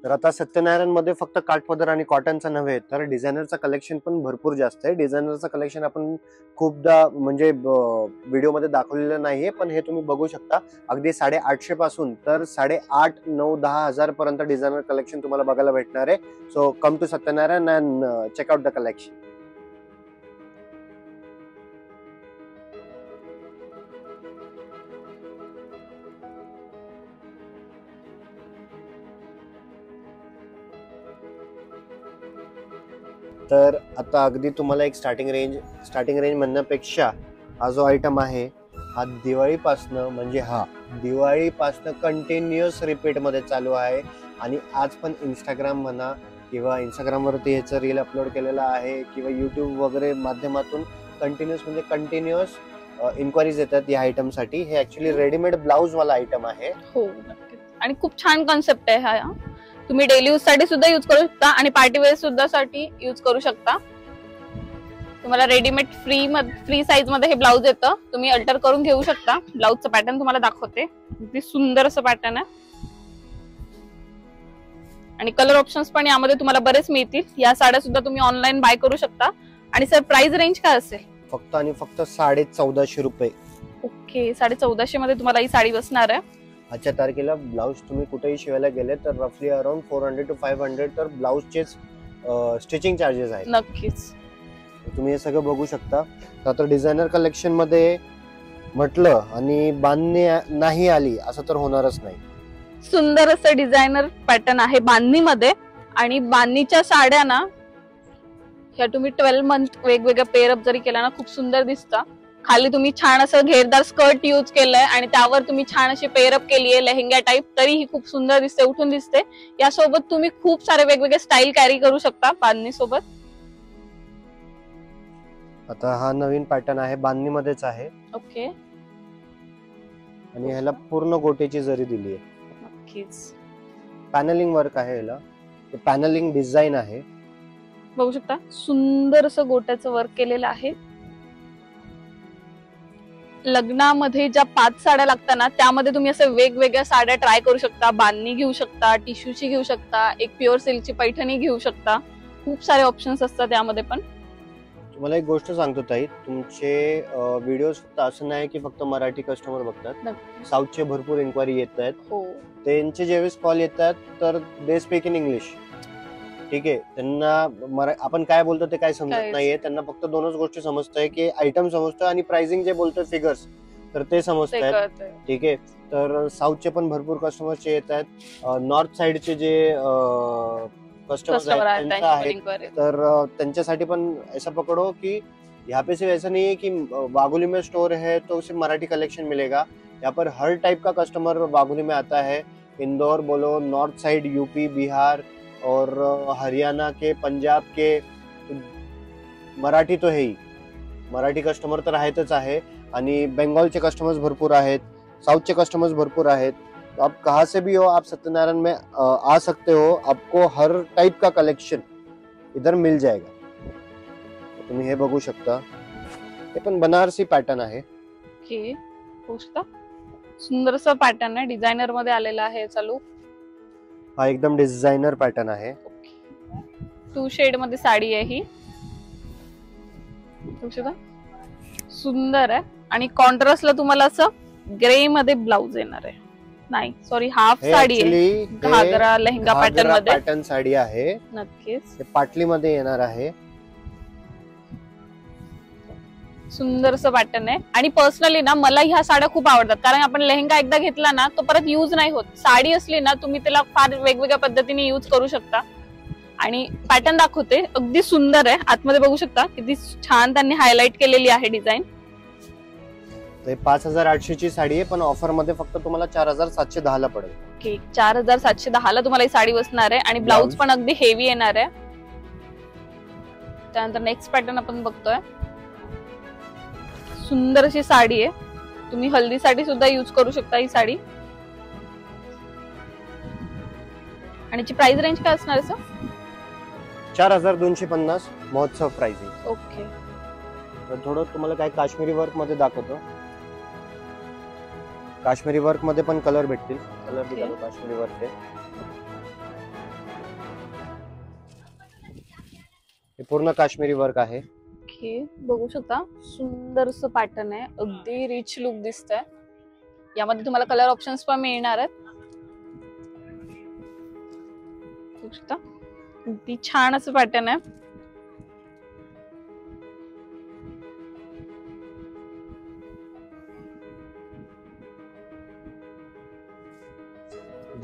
तर आता सत्यनारायण मध्ये फक्त काठपदर आणि कॉटनचा नव्हे तर डिझायनरचं कलेक्शन पण भरपूर जास्त आहे. डिझायनरचं कलेक्शन आपण खूपदा म्हणजे व्हिडिओ मध्ये दाखवलेलं नाहीये, पण हे तुम्ही बघू शकता. अगदी 850 पासून तर 8,500, 9,000, 10,000 पर्यंत डिझायनर कलेक्शन तुम्हाला बघायला भेटणार आहे. So come to Satyanarayan and check out the collection. तर आता अगदी तुम्हाला एक स्टार्टिंग रेंज म्हणण्यापेक्षा हा जो आयटम आहे हा दिवाळीपासनं कंटिन्युअस रिपीट मध्ये चालू आहे. आणि आज पण इंस्टाग्राम म्हणा किंवा इंस्टाग्रामवरती ह्याचं रील अपलोड केलेलं आहे किंवा युट्यूब वगैरे माध्यमातून कंटिन्युअस इन्क्वायरीज येतात या आयटम साठी. हे ऍक्च्युली रेडीमेड ब्लाउज वाला आयटम आहे. हो नक्कीच. आणि खूप छान कॉन्सेप्ट आहे हा. तुम्ही डेली यूज साठी सुद्धा यूज करू शकता आणि पार्टी वेअर सुद्धा साठी यूज करू शकता. तुम्हाला रेडीमेड फ्री साईज मध्ये हे ब्लाउज येतं. तुम्ही अल्टर करून घेऊ शकता. ब्लाउजचं पॅटर्न तुम्हाला दाखवते. अगदी सुंदर असं पॅटर्न आहे आणि कलर ऑप्शन्स पण यामध्ये तुम्हाला बरेच मिळतील. या साड्या सुद्धा तुम्ही ऑनलाईन बाय करू शकता. आणि सर प्राइस रेंज काय असेल? फक्त आणि फक्त 1450 रुपये. ओके, 1450 मध्ये तुम्हाला ही साडी बसणार आहे. आजच्या तारखेला ब्लाउज तुम्ही कुठेही शिवायला गेले तर रफली अराउंड 400 to 500 तर ब्लाउजचे स्टिचिंग चार्जेस आहेत. नक्कीच तुम्ही हे सगळं बघू शकता. तर डिझायनर कलेक्शन मध्ये म्हटलं आणि बांधणी नाही आली असं तर होणारच नाही. सुंदर असं डिझायनर पॅटर्न आहे बांधणी मध्ये. आणि बांधणीच्या साड्या ना ह्या तुम्ही 12 मंथ वेगवेगळ्या पेअरअप जरी केला ना खूप सुंदर दिसतं. खाली तुम्ही छान असं घेरदार स्कर्ट यूज केलंय आणि त्यावर तुम्ही छान अशी पेअरअप केली आहे लेहेंगा टाईप, तरी ही खूप सुंदर दिसते, उठून दिसते. यासोबत तुम्ही खूप सारे वेगवेगळे स्टाईल कॅरी करू शकता बांधणी सोबत. आता हा नवीन पॅटर्न आहे, बांधणी मध्येच आहे. ओके. आणि ह्याला पूर्ण गोटेची जरी दिली आहे. नक्कीच. पॅनलिंग वर्क आहे ह्याला. हे पॅनलिंग डिझाइन आहे. बघू शकता सुंदर असं गोट्याचं वर्क केलेलं आहे. लग्नामध्ये ज्या 5 साड्या लागतात ना त्यामध्ये तुम्ही असं वेगवेगळ्या साड्या ट्राय करू शकता. बांधणी घेऊ शकता, टिश्यूची घेऊ शकता, एक प्युअर सिल्कची पैठणी घेऊ शकता. खूप सारे ऑप्शन्स असतात त्यामध्ये. पण तुम्हाला एक गोष्ट सांगतो ताई, तुमचे व्हिडिओज फक्त असं नाही की फक्त मराठी कस्टमर बघतात. साऊथचे भरपूर इन्क्वायरी येत आहेत. हो. त्यांचे जेवेळेस कॉल येतात तर दे स्पीक इन इंग्लिश. ठीक आहे. त्यांना आपण काय बोलतो ते काय समजत नाहीये. त्यांना फक्त 2च गोष्टी समजतंय की आयटम समजतोय आणि प्राइसिंग जे बोलतोय फिगर्स तर ते समजतंय. ठीक आहे. तर साऊथचे पण भरपूर कस्टमरचे येत आहेत. नॉर्थ साइडचे जे कस्टमर आहेत तर त्यांच्यासाठी पण ऐसा पकडो कि यहाँ पे सिर्फ ऐसा नहीं है कि बागुली में स्टोर है तो सिर्फ मराठी कलेक्शन मिलेगा. यहाँ पर हर टाइप का कस्टमर बागुली में आता है. इंदौर बोलो, नॉर्थ साइड यूपी, बिहार और हरियाणा के, पंजाब के, मराठी तो है ही. मराठी कस्टमर तर आहेतच आहे. आणि बंगालचे कस्टमर्स भरपूर आहेत, साउथचे कस्टमर्स भरपूर आहेत. तो आप कहाँ से भी हो, आप सत्यनारायण में आ सकते हो. आपको हर टाइप का कलेक्शन इधर मिल जाएगा. तुम्ही हे बघू शकता. हे पण बनारसी पॅटर्न आहे. ओके. सुंदर असं पॅटर्न आहे, डिझायनर मध्ये आलेला आहे. चालू हा एकदम डिझायनर पॅटर्न आहे. 2 शेड मध्ये साडी आहे ही. सुंदर आहे. आणि कॉन्ट्रास्टला तुम्हाला असं ग्रे मध्ये ब्लाउज येणार आहे. नाही सॉरी, हाफ साडी आहे. घागरा लेहंगा पॅटर्न मध्ये पॅटर्न साडी आहे. नक्कीच. हे पाटली मध्ये येणार आहे. सुंदर असं पॅटर्न आहे. आणि पर्सनली ना मला ह्या साड्या खूप आवडतात, कारण आपण लेहंगा एकदा घेतला ना तो परत युज नाही होत. साडी असली ना तुम्ही त्याला फार वेगवेगळ्या पद्धतीने युज करू शकता. आणि पॅटर्न दाखवते, अगदी सुंदर आहे. आतमध्ये बघू शकता किती छान त्यांनी हायलाइट केलेली आहे डिझाईन. 5800 ची साडी आहे, पण ऑफर मध्ये फक्त तुम्हाला 4710 ला पडेल. ओके. 4710 ला तुम्हाला ही साडी बसणार आहे. आणि ब्लाउज पण अगदी हेवी येणार आहे. त्यानंतर नेक्स्ट पॅटर्न आपण बघतोय. सुंदर अशी साडी आहे. तुम्ही हल्दीसाठी सुद्धा यूज करू शकता ही साडी. आणि ची प्राइस रेंज काय असणार आहे? 4250 महोत्सव प्राइसिंग. ओके. तर थोडं तुम्हाला काय काश्मीरी वर्क मध्ये दाखवतो. काश्मीरी वर्क मध्ये पण कलर भेटतील. कलर दिला काश्मीरी वर्क आहे. हे पूर्ण काश्मीरी वर्क आहे. ओके, बघू शकता सुंदरस पॅटर्न आहे, अगदी रिच लुक दिसतंय. यामध्ये तुम्हाला कलर ऑप्शन्स पण मिळणार आहेत. बघू शकता अगदी छान असं पॅटर्न आहे.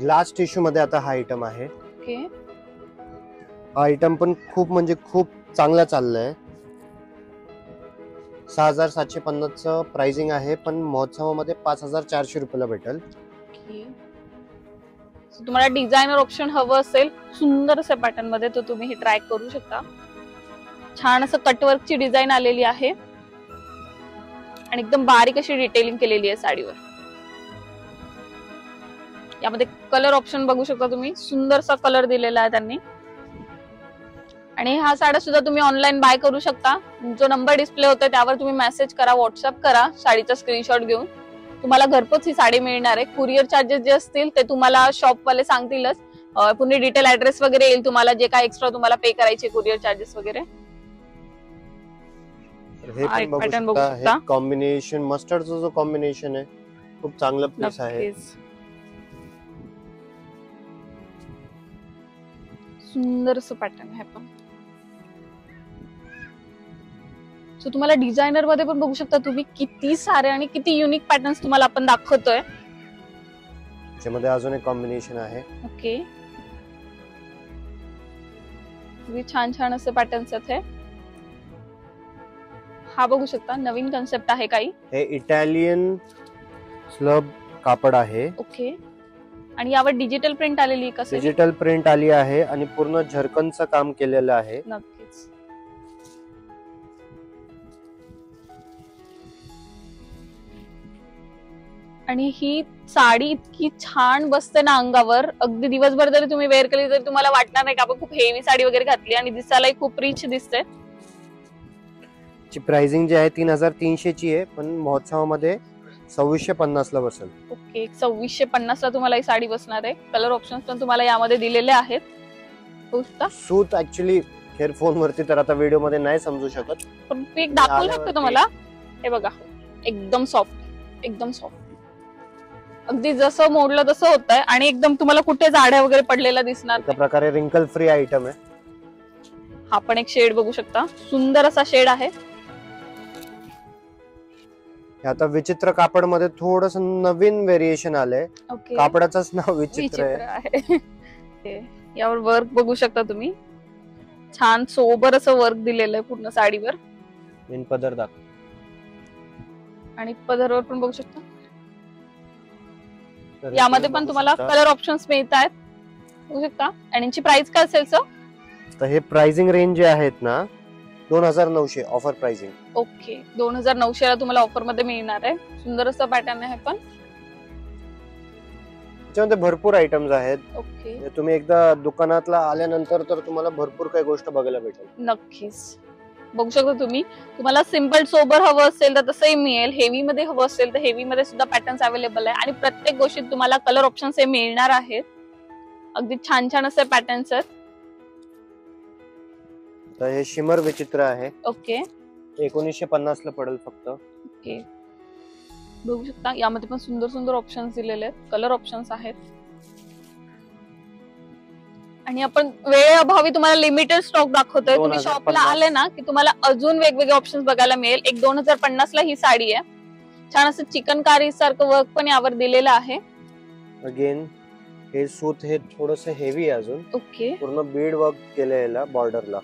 ग्लास टिश्यू मध्ये आता हा आयटम आहे. ओके, हा आयटम पण खूप म्हणजे खूप चांगला चाललाय. 6750चं प्राइसिंग आहे, पण महोत्सवामध्ये 5400 रुपयाला भेटेल. ओके. So, तुम्हाला डिझायनर ऑप्शन हवं असेल सुंदर असं पॅटर्न मध्ये, तर तुम्ही हे ट्राय करू शकता. छान असं कटवर्कची डिझाईन आलेली आहे आणि एकदम बारीक अशी डिटेलिंग केलेली आहे साडीवर. यामध्ये कलर ऑप्शन बघू शकता तुम्ही, सुंदरसा कलर दिलेला आहे त्यांनी. आणि हा साड्या सुद्धा तुम्ही ऑनलाईन बाय करू शकता. जो नंबर डिस्प्ले होतोय त्यावर तुम्ही मेसेज करा, व्हॉट्सअप करा साडीचा स्क्रीनशॉट घेऊन. तुम्हाला घरपोच ही साडी मिळणार आहे. कुरिअर चार्जेस जे असतील ते तुम्हाला शॉप वाले सांगतीलच. पुणे डिटेल ऍड्रेस वगैरे येईल तुम्हाला, जे काय एक्स्ट्रा तुम्हाला पे करायचे कुरिअर चार्जेस वगैरे. हे पण बघू pattern बघू शकता. शकता. हे कॉम्बिनेशन, मस्टर्डचा जो कॉम्बिनेशन आहे खूप चांगला पीस आहे. नक्कीच. सुंदर असं पॅटर्न आहे पण. सो तुम्हाला डिझायनर मध्ये पण बघू शकता तुम्ही, किती सारे आणि किती युनिक पॅटर्न्स तुम्हाला आपण दाखवतोय. त्यामध्ये अजून एक कॉम्बिनेशन आहे. ओके, छान छान असे पॅटर्न्स आहेत हे. हा बघू शकता नवीन कन्सेप्ट आहे काही. हे इटालियन स्लब कापड आहे. ओके, आणि यावर डिजिटल प्रिंट आलेली का? डिजिटल प्रिंट आली आहे आणि पूर्ण झरकनचं काम केलेलं आहे. नक्कीच. आणि ही साडी इतकी छान बसते ना अंगावर, अगदी दिवसभर जरी तुम्ही वेअर केली तरी तुम्हाला वाटणार नाही की आपण खूप हेवी साडी वगैरे घातली, आणि दिसायलाही खूप रिच दिसते. ची प्राइसिंग जी आहे 3300 ची आहे, पण महोत्सवामध्ये 2650 ला बसेल. ओके, 2650 ला तुम्हाला ही साडी बसणार आहे. कलर ऑप्शन्स पण तुम्हाला यामध्ये दिलेले आहेत. सूत ऍक्च्युली हेअरफोन वरती तर आता व्हिडिओ मध्ये नाही समजू शकत, पण मी एक दाखवू शकतो तुम्हाला. हे बघा, एकदम सॉफ्ट, एकदम सॉफ्ट, अगदी जसं मोडलं तसं होतंय. आणि एकदम तुम्हाला कुठे जाड्या वगैरे पडलेला दिसणार. एका प्रकारे रिंकल फ्री आयटम आहे. हा पण एक शेड बघू शकता, सुंदर असा शेड आहे. आता विचित्र कापड मध्ये थोडस नवीन व्हेरिएशन आलंय. ओके, कापडाचंच नाव विचित्र आहे. यावर वर्क बघू शकता तुम्ही, छान सोबर असं वर्क दिलेलं आहे पूर्ण साडीवर. इन पदर दाखव. आणि पदरवर पण बघू शकता. तर यामध्ये पण तुम्हाला कलर ऑप्शन्स मिळत आहेत, बघू शकता. आणि यांची प्राइस काय असेल सर? तर हे प्राइसिंग रेंज जे आहेत ना 2900 ऑफर प्राइसिंग. ओके, 2900 ला तुम्हाला ऑफर मध्ये मिळणार आहे. सुंदर असं पॅटर्न आहे पण. त्याच्यामध्ये भरपूर आयटम्स आहेत. ओके, तुम्ही एकदा दुकानातला आल्यानंतर तर तुम्हाला भरपूर काही गोष्ट बघायला भेटेल. नक्कीच बघू शकता तुम्ही. तुम्हाला सिंपल सोबर हवं असेल तर तसंही मिळेल, हेवी मध्ये हवं असेल तर हेवी मध्ये सुद्धा पॅटर्न्स अवेलेबल आहे. आणि प्रत्येक गोष्टीत तुम्हाला कलर ऑप्शन्स हे मिळणार आहेत. अगदी छान छान असे पॅटर्न्स आहेत. तर हे शिमर विचित्र आहे. ओके, 1950 ला पडेल फक्त. ओके, बघू शकता. यामध्ये पण सुंदर सुंदर ऑप्शन्स दिलेले आहेत, कलर ऑप्शन्स आहेत. आणि आपण वेळेअभावी तुम्हाला लिमिटेड स्टॉक दाखवतोय. तुम्ही शॉपला आले ना की तुम्हाला अजून वेगवेगळे ऑप्शन्स बघायला मिळेल. एक 2050 ला ही साडी आहे. छान असं चिकनकारी सारखं वर्क पण यावर दिलेलं आहे. अगेन हे सूत हे थोडस हेवी आहे अजून. ओके, पूर्ण बीड वर्क केलेला बॉर्डरला.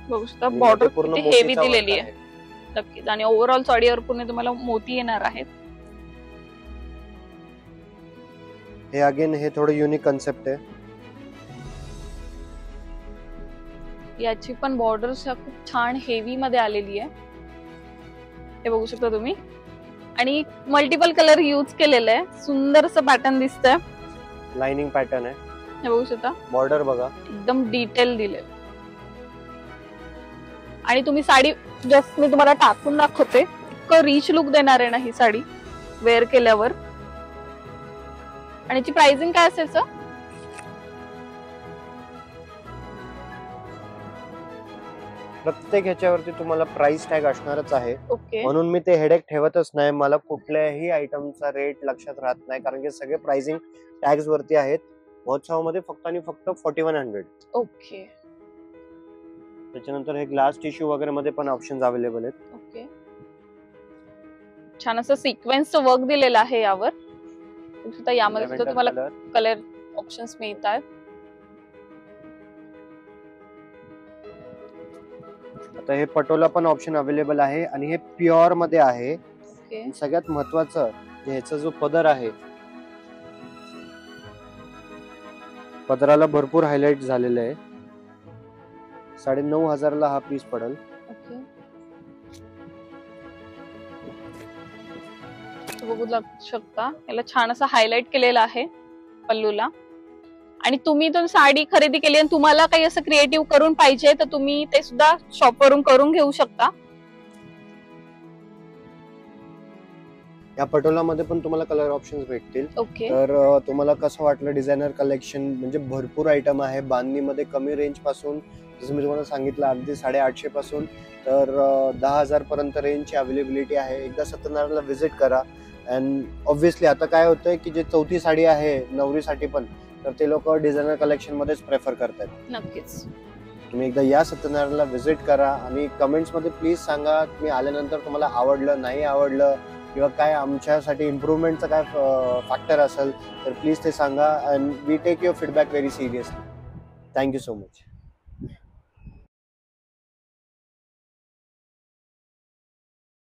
बघू शकता बॉर्डर पूर्ण हेवी दिलेली आहे. आहे. नक्कीच. आणि ओव्हरऑल साडीवर पूर्ण तुम्हाला मोती येणार आहेत. हे अगेन हे थोडं युनिक कन्सेप्ट आहे. याची पण बॉर्डर्स खूप छान हेवी मध्ये आलेली आहे. हे बघू शकता तुम्ही. आणि मल्टिपल कलर यूज केलेलं आहे. सुंदर असं पॅटर्न दिसतंय. लाइनिंग पॅटर्न आहे. हे बघू शकता. बॉर्डर बघा, एकदम डिटेल दिले. आणि तुम्ही साडी जस्ट मी तुम्हाला टाकून दाखवते, इतकं रिच लुक देणार आहे ना ही साडी वेअर केल्यावर. आणि याची प्राइसिंग काय असेल सर? प्रत्येक ह्याच्यावरती तुम्हाला प्राइस टॅग असणारच आहे, ओके. म्हणून मी ते हेडेक ठेवतच नाही. मला कुठल्याही आयटमचा रेट लक्षात राहत नाही, कारण की सगळे प्राइसिंग टॅग्स वरती आहेत. महोत्सवामध्ये फक्त आणि फक्त 4100. ओके. त्याच्यानंतर हे ग्लास टिश्यू वगैरे मध्ये पण ऑप्शन्स अवेलेबल आहेत. ओके. छान असं सिक्वेन्सचं वर्क दिलेलं आहे यावर. सुद्धा यामध्ये सुद्धा Lavender तुम्हाला color. कलर ऑप्शन्स मिळतात. आता हे पटोला पण ऑप्शन अवेलेबल आहे आणि हे प्युअर मध्ये आहे. ओके. सगळ्यात महत्वाचं ह्याचा जो पदर आहे, पदराला भरपूर हायलाइट झालेलं आहे. 9,500 ला हा पीस पडेल. ओके. बघू शकता याला छान असं हायलाइट केलेलं आहे पल्लूला. आणि तुम्ही जर साडी खरेदी केली आणि तुम्हाला काही असं क्रिएटिव्ह करून पाहिजे तर तुम्ही ते सुद्धा शॉप वरून करून घेऊ शकता. या पटोलामध्ये पण तुम्हाला कलर ऑप्शन्स भेटतील. ओके. तर तुम्हाला कसं वाटलं डिझायनर कलेक्शन? म्हणजे भरपूर आयटम आहे बांधणीमध्ये, कमी रेंज पासून, जसं मी तुम्हाला सांगितलं अगदी 850 पासून तर 10,000 पर्यंत रेंजची अवेलेबिलिटी आहे. एकदा सत्यनारायणला व्हिजिट करा. अँड ऑब्व्हियसली आता काय होतंय की जे चौथी साडी आहे नवरीसाठी पण, तर ते लोक डिझायनर कलेक्शन मध्येच प्रेफर करतात. नक्कीच. तुम्ही एकदा या सत्यनारायणला व्हिजिट करा आणि कमेंट्स मध्ये प्लीज सांगा तुम्ही आल्यानंतर तुम्हाला आवडलं नाही आवडलं किंवा काय आमच्यासाठी इम्प्रूव्हमेंटचा काय फॅक्टर असेल तर प्लीज ते सांगा. And we take your feedback very seriously. Thank you so much.